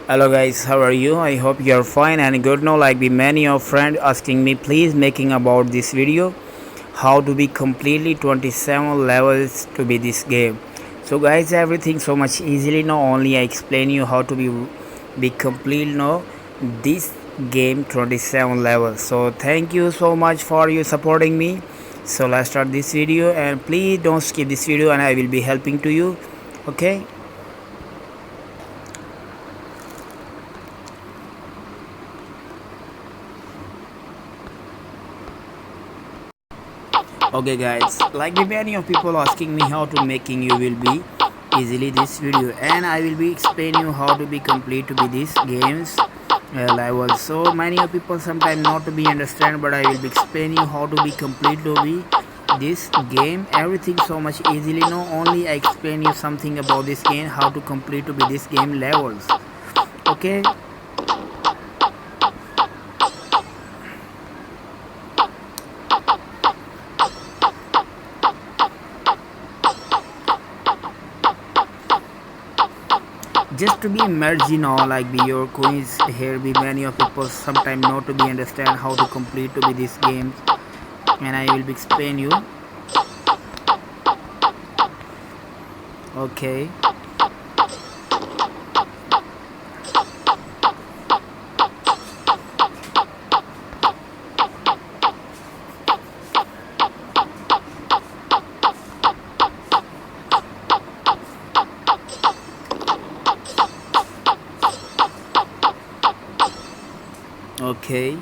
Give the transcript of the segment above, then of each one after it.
Hello guys, how are you? I hope you're fine and good now. Like be many of friends asking me please making about this video how to be completely 27 levels to be this game. So guys, everything so much easily now. Only I explain you how to be complete now this game 27 levels. So thank you so much for you supporting me. So let's start this video and please don't skip this video and I will be helping to you. Okay. Okay guys, like the many of people asking me how to making you will be easily this video and I will be explain you how to be complete to be this games level. So many of people sometimes not to be understand, but I will be explain you how to be complete to be this game everything so much easily. No only I explain you something about this game how to complete to be this game levels. Okay. Just to be merged, like be your coins here be many of people sometimes not to be understand how to complete to be this game and I will be explain you. Okay. Okay,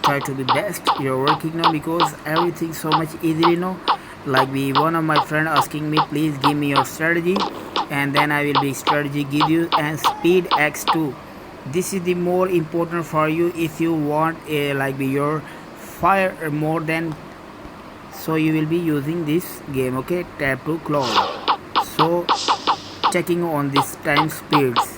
try to be best you're working now because everything so much easily now. Like be one of my friend asking me please give me your strategy and then I will be strategy give you and speed x2. This is the more important for you if you want a like be your fire more than, so you will be using this game. Okay, tap to close, so checking on this time speeds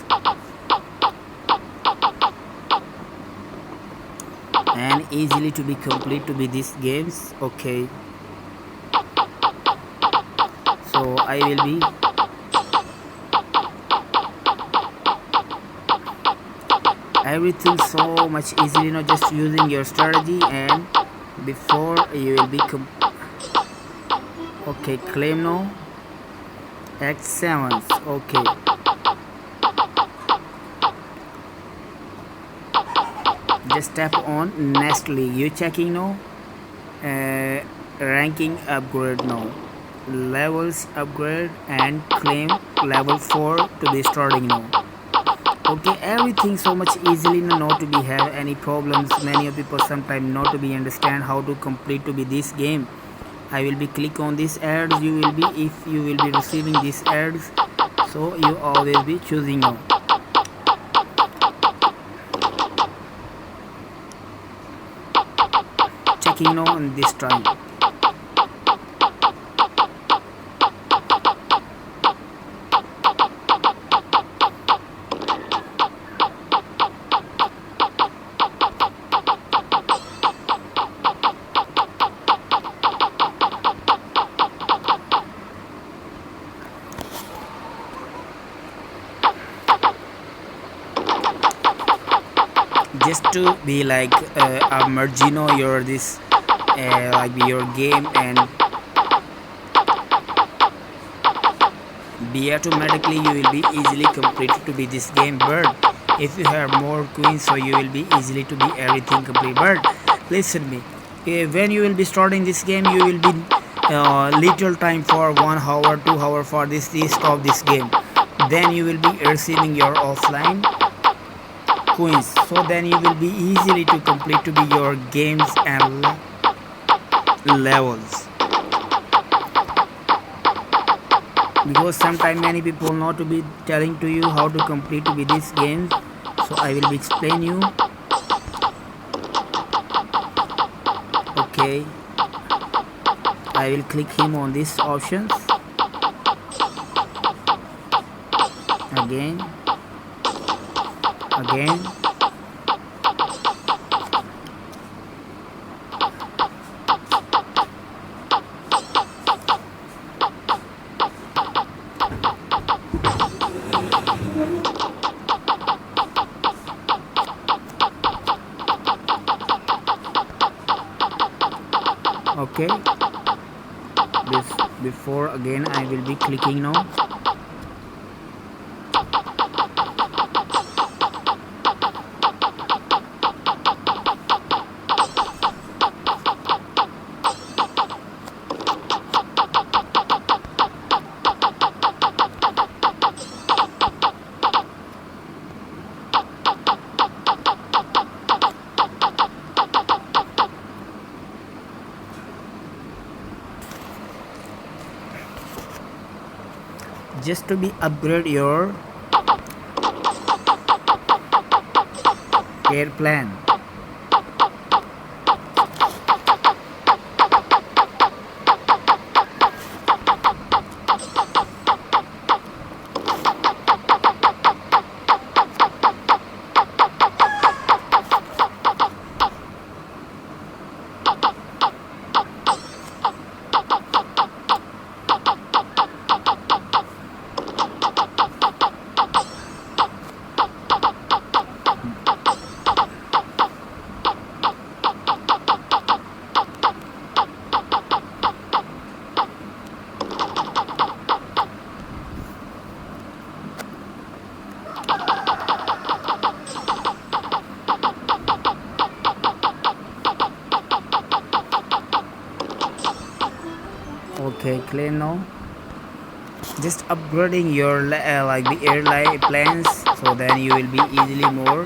and easily to be complete to be these games. Okay, so I will be everything so much easily, just using your strategy and before you will be okay, claim now x7. Okay, just tap on Nestle, you checking now ranking upgrade now, levels upgrade and claim level 4 to be starting now. Okay, everything so much easily now, not to be have any problems. Many of people sometimes not to be understand how to complete to be this game. I will be click on this ads, you will be if you will be receiving these ads, so you always be choosing now. Checking now on this time. Just to be like a margino your this like your game and be automatically you will be easily completed to be this game. But if you have more queens, so you will be easily to be everything complete. But listen me, when you will be starting this game you will be little time for 1 hour 2 hour for this stop this game, then you will be receiving your offline coins, so then you will be easily to complete to be your games and levels. Because sometimes many people not to be telling to you how to complete to be these games, so I will be explain you. Okay, I will click him on these options again. okay. Before again I will be clicking now. Just to be upgrade your care plan. Okay, clear now. Just upgrading your like the airline plans, so then you will be easily more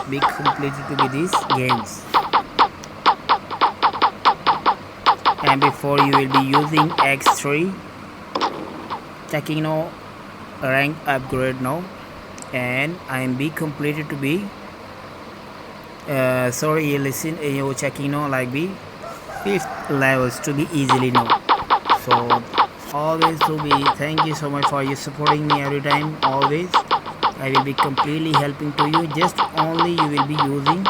be completed to be these games. And before you will be using X3, checking now rank upgrade now, and I am be completed to be sorry you listen you checking now like be 5th levels to be easily now. So always to be thank you so much for you supporting me every time. Always I will be completely helping to you. Just only you will be using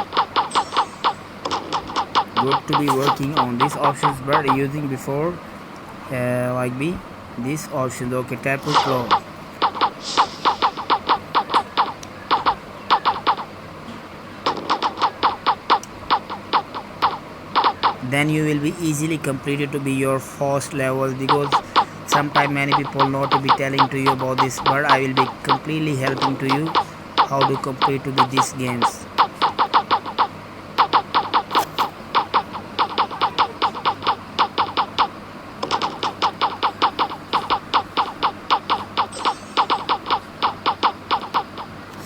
good to be working on these options, but using before like be these options. Okay, tap to close. Then you will be easily completed to be your first level, because sometimes many people not to be telling to you about this, but I will be completely helping to you how to complete to be these games.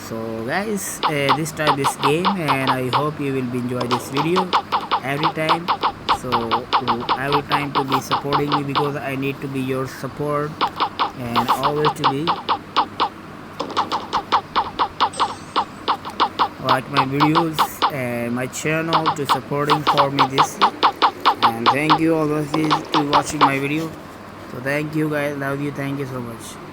So guys, this time this game, and I hope you will be enjoy this video every time. So every time to be supporting me, because I need to be your support, and always to be like my videos and my channel to supporting for me this. And thank you always to watching my video. So thank you guys, love you, thank you so much.